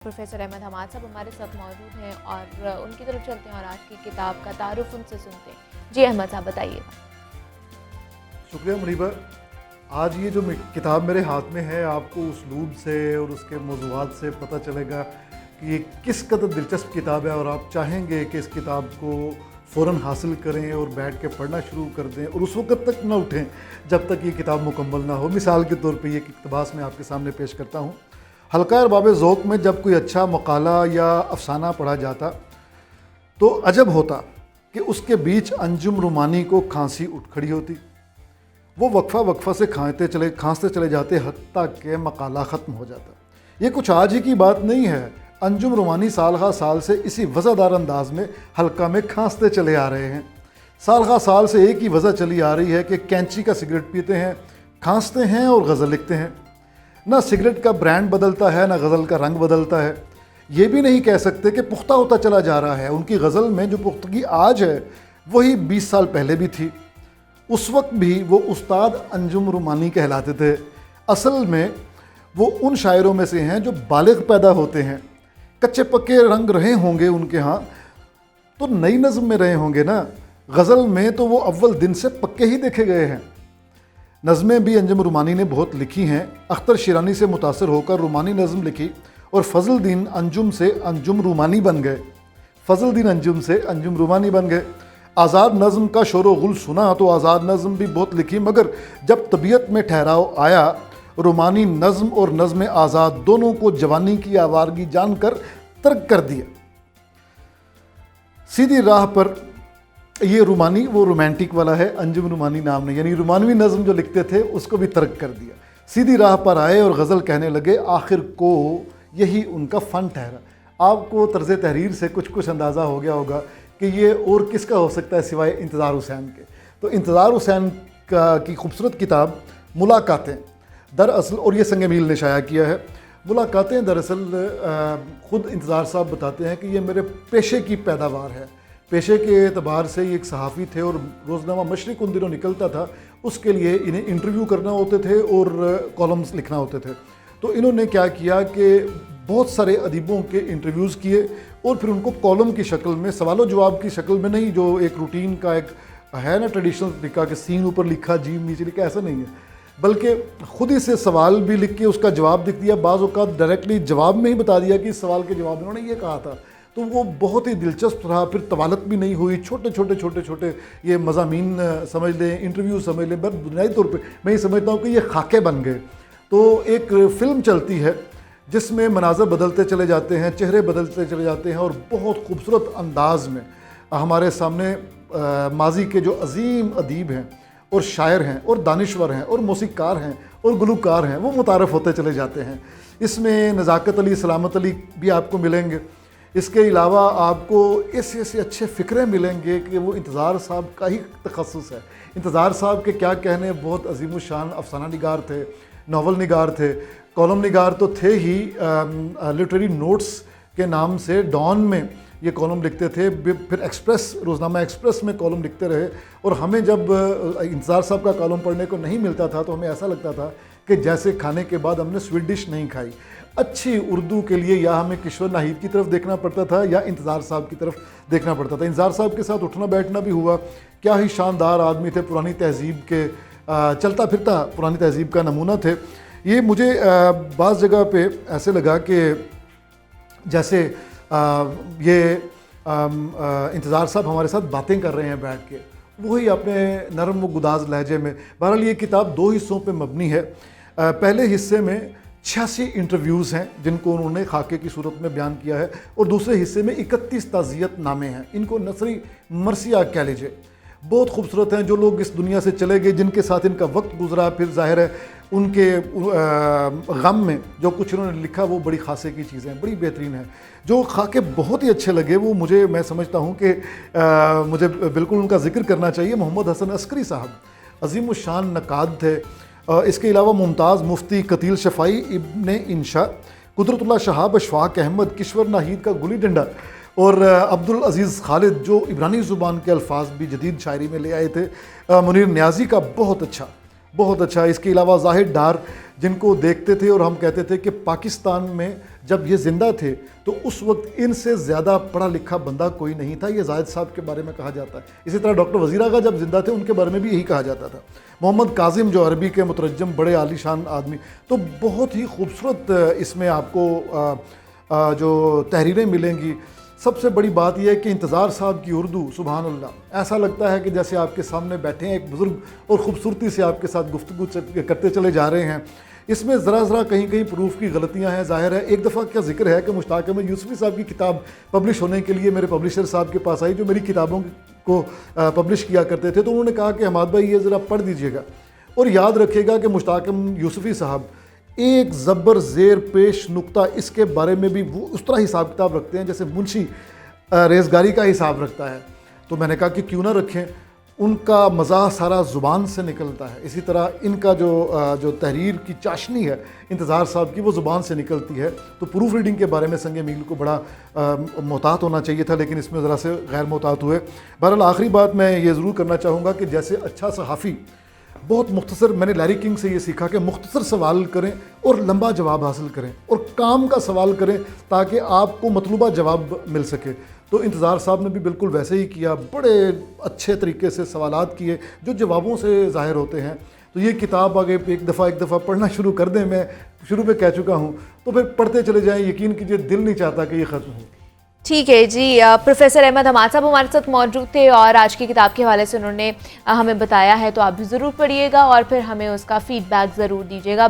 Professor Ahmad Hammad साहब हमारे साथ मौजूद हैं और उनकी तरफ चलते हैं और आज की किताब का तारुफ उनसे सुनते हैं। जी अहमद साहब बताइएगा। शुक्रिया मुनीबा। आज ये जो किताब मेरे हाथ में है, आपको उसलूब से और उसके मौज़ूआत से पता चलेगा कि ये किस कदर दिलचस्प किताब है और आप चाहेंगे कि इस किताब को फ़ौरन हासिल करें और बैठ के पढ़ना शुरू कर दें और उस वक्त तक न उठें जब तक ये किताब मुकम्मल ना हो। मिसाल के तौर पे ये इक़्तिबास मैं आपके सामने पेश करता हूँ। हल्का अरबाब ज़ौक़ में जब कोई अच्छा मकाला या अफसाना पढ़ा जाता तो अजब होता कि उसके बीच अंजुम रुमानी को खांसी उठ खड़ी होती। वो वक्फ़ा से खांसते चले जाते हत्ता के मकाला ख़त्म हो जाता। ये कुछ आज ही की बात नहीं है। अंजुम रुमानी साल साल से इसी वज़ादार अंदाज में हल्का में खांसते चले आ रहे हैं। साल साल से एक ही वजह चली आ रही है कि कैंची का सिगरेट पीते हैं, खांसते हैं और गज़ल लिखते हैं। ना सिगरेट का ब्रांड बदलता है, ना गज़ल का रंग बदलता है। ये भी नहीं कह सकते कि पुख्ता होता चला जा रहा है। उनकी गज़ल में जो पुख्तगी आज है वही 20 साल पहले भी थी। उस वक्त भी वो उस्ताद अंजुम रुमानी कहलाते थे। असल में वो उन शायरों में से हैं जो बालिग़ पैदा होते हैं। कच्चे पक्के रंग रहे होंगे उनके यहाँ तो नई नज़्म में रहे होंगे ना। गज़ल में तो वो अव्वल दिन से पक्के ही देखे गए हैं। नज़में भी अंजुम रुमानी ने बहुत लिखी हैं। अख्तर शिरानी से मुतासर होकर रुमानी नज़म लिखी और फ़ज़ल-उद-दीन अंजुम से अंजुम रुमानी बन गए। फ़ज़ल-उद-दीन अंजुम से अंजुम रुमानी बन गए। आज़ाद नज़म का शोर गुल सुना तो आज़ाद नज़म भी बहुत लिखी, मगर जब तबीयत में ठहराव आया रुमानी नज़म और नज़म आज़ाद दोनों को जवानी की आवारगी जानकर तर्क कर दिया। सीधी राह पर ये रुमानी वो रोमांटिक वाला है, अंजुम रुमानी नाम नहीं, यानी रुमानवी नज़म जो लिखते थे उसको भी तर्क कर दिया। सीधी राह पर आए और गज़ल कहने लगे, आखिर को यही उनका फ़न ठहरा। आपको तर्ज़ तहरीर से कुछ अंदाज़ा हो गया होगा कि ये और किसका हो सकता है सिवाय इंतज़ार हुसैन के। तो इंतज़ार हुसैन की खूबसूरत किताब मुलाकातें दरअसल, और ये संग मील ने शाया किया है। मुलाकातें दरअसल ख़ुद इंतज़ार साहब बताते हैं कि ये मेरे पेशे की पैदावार है। पेशे के एतबार से ये एक सहाफ़ी थे और रोज़नामा मशरिक़ उन दिनों निकलता था, उसके लिए इन्हें इंटरव्यू करना होते थे और कॉलम्स लिखना होते थे। तो इन्होंने क्या किया कि बहुत सारे अदीबों के इंटरव्यूज़ किए और फिर उनको कॉलम की शक्ल में, सवाल जवाब की शक्ल में नहीं, जो एक रूटीन का एक है ना ट्रेडिशनल तरीका कि सीन ऊपर लिखा जीम नीचे लिखा, ऐसा नहीं है, बल्कि ख़ुद ही से सवाल भी लिख के उसका जवाब लिख दिया। बाज़ औक़ात डायरेक्टली जवाब में ही बता दिया कि इस सवाल के जवाब में उन्होंने ये कहा था। तो वो बहुत ही दिलचस्प रहा। फिर तवालत भी नहीं हुई। छोटे ये मज़ामीन समझ लें, इंटरव्यू समझ लें, बस बुनियादी तौर पे मैं ये समझता हूँ कि ये खाके बन गए। तो एक फ़िल्म चलती है जिसमें मनाज़र बदलते चले जाते हैं, चेहरे बदलते चले जाते हैं और बहुत खूबसूरत अंदाज में हमारे सामने माजी के जो अजीम अदीब हैं और शायर हैं और दानिश्वर हैं और मौसीक़ार हैं और गुलूकार हैं वो मुतारफ़ होते चले जाते हैं। इसमें नज़ाकत अली, सलामत अली भी आपको मिलेंगे। इसके अलावा आपको ऐसे अच्छे फ़िक्रे मिलेंगे कि वो इंतज़ार साहब का ही तखस्सुस है। इंतज़ार साहब के क्या कहने, बहुत अज़ीमुशान अफ़साना निगार थे, नावल निगार थे, कॉलम निगार तो थे ही। लिटरेरी नोट्स के नाम से डॉन में ये कॉलम लिखते थे, फिर एक्सप्रेस, रोज़नामा एक्सप्रेस में कॉलम लिखते रहे। और हमें जब इंतज़ार साहब का कॉलम पढ़ने को नहीं मिलता था तो हमें ऐसा लगता था कि जैसे खाने के बाद हमने स्वीट डिश नहीं खाई। अच्छी उर्दू के लिए या हमें किशोर नाहिद की तरफ देखना पड़ता था या इंतज़ार साहब की तरफ देखना पड़ता था। इंतज़ार साहब के साथ उठना बैठना भी हुआ। क्या ही शानदार आदमी थे, पुरानी तहज़ीब के चलता फिरता पुरानी तहज़ीब का नमूना थे। ये मुझे बाज़ जगह पे ऐसे लगा कि जैसे ये इंतज़ार साहब हमारे साथ बातें कर रहे हैं बैठ के, वही अपने नरम व गुदाज लहजे में। बहरहाल ये किताब 2 हिस्सों पे मबनी है। पहले हिस्से में 86 इंटरव्यूज़ हैं जिनको उन्होंने खाके की सूरत में बयान किया है और दूसरे हिस्से में 31 ताज़ियत नामे हैं। इनको नसरी मरसिया कह लीजिए। बहुत खूबसूरत हैं। जो लोग इस दुनिया से चले गए, जिनके साथ इनका वक्त गुजरा, फिर ज़ाहिर है उनके गम में जो कुछ इन्होंने लिखा वो बड़ी खासे की चीज़ें बड़ी बेहतरीन हैं। जो खाके बहुत ही अच्छे लगे वो मुझे, मैं समझता हूँ कि मुझे बिल्कुल उनका ज़िक्र करना चाहिए। मोहम्मद हसन अस्करी साहब अज़ीमुशान नक़ाद थे। इसके अलावा मुमताज़ मुफ्ती कतील शफ़ाई इब्ने इंशा, कुदरतुल्लाह शहाब, अशफाक अहमद, किशोर नाहिद का गुली डंडा और अब्दुल अज़ीज़ खालिद जो इब्रानी ज़ुबान के अल्फाज भी जदीद शायरी में ले आए थे। मुनीर न्याज़ी का बहुत अच्छा बहुत अच्छा। इसके अलावा ज़ाहिद डार जिनको देखते थे और हम कहते थे कि पाकिस्तान में जब ये ज़िंदा थे तो उस वक्त इनसे ज़्यादा पढ़ा लिखा बंदा कोई नहीं था, ये ज़ाहिद साहब के बारे में कहा जाता है। इसी तरह डॉक्टर वज़ीर आगा जब ज़िंदा थे उनके बारे में भी यही कहा जाता था। मोहम्मद काजिम जो अरबी के मुतरजम बड़े आलीशान आदमी, तो बहुत ही खूबसूरत इसमें आपको जो तहरीरें मिलेंगी। सबसे बड़ी बात यह है कि इंतज़ार साहब की उर्दू सुबहान अल्लाह, ऐसा लगता है कि जैसे आपके सामने बैठे हैं एक बुज़ुर्ग और ख़ूबसूरती से आपके साथ गुफ्तगू करते चले जा रहे हैं। इसमें ज़रा कहीं कहीं प्रूफ की गलतियां हैं, ज़ाहिर है। एक दफ़ा क्या ज़िक्र है कि मुश्ताक़ अहमद यूसुफ़ी साहब की किताब पब्लिश होने के लिए मेरे पब्लिशर साहब के पास आई जो मेरी किताबों को पब्लिश किया करते थे, तो उन्होंने कहा कि हमाद भाई ये ज़रा पढ़ दीजिएगा और याद रखिएगा कि मुश्ताक़ अहमद यूसुफ़ी साहब एक ज़बर ज़ेर पेश नुक्ता इसके बारे में भी वो उस तरह हिसाब किताब रखते हैं जैसे मुंशी रेज़गारी का हिसाब रखता है। तो मैंने कहा कि क्यों ना रखें, उनका मज़ाह सारा ज़ुबान से निकलता है। इसी तरह इनका जो तहरीर की चाशनी है इंतज़ार साहब की, वो ज़ुबान से निकलती है। तो प्रूफ रीडिंग के बारे में संगे मील को बड़ा मोहतात होना चाहिए था, लेकिन इसमें ज़रा से गैर मोहतात हुए। बहरहाल आखिरी बात मैं ये ज़रूर करना चाहूँगा कि जैसे अच्छा सहाफ़ी बहुत मुख्तसर, मैंने लैरी किंग से ये सीखा कि मुख्तसर सवाल करें और लंबा जवाब हासिल करें और काम का सवाल करें ताकि आपको मतलूबा जवाब मिल सके। तो इंतज़ार साहब ने भी बिल्कुल वैसे ही किया, बड़े अच्छे तरीके से सवालात किए जो जवाबों से ज़ाहिर होते हैं। तो ये किताब आगे एक दफ़ा पढ़ना शुरू कर दें, मैं शुरू में कह चुका हूँ, तो फिर पढ़ते चले जाएँ। यकीन कीजिए दिल नहीं चाहता कि ये ख़त्म हो। ठीक है जी। प्रोफेसर अहमद हमाद साहब हमारे साथ मौजूद थे और आज की किताब के हवाले से उन्होंने हमें बताया है, तो आप भी ज़रूर पढ़िएगा और फिर हमें उसका फ़ीडबैक ज़रूर दीजिएगा।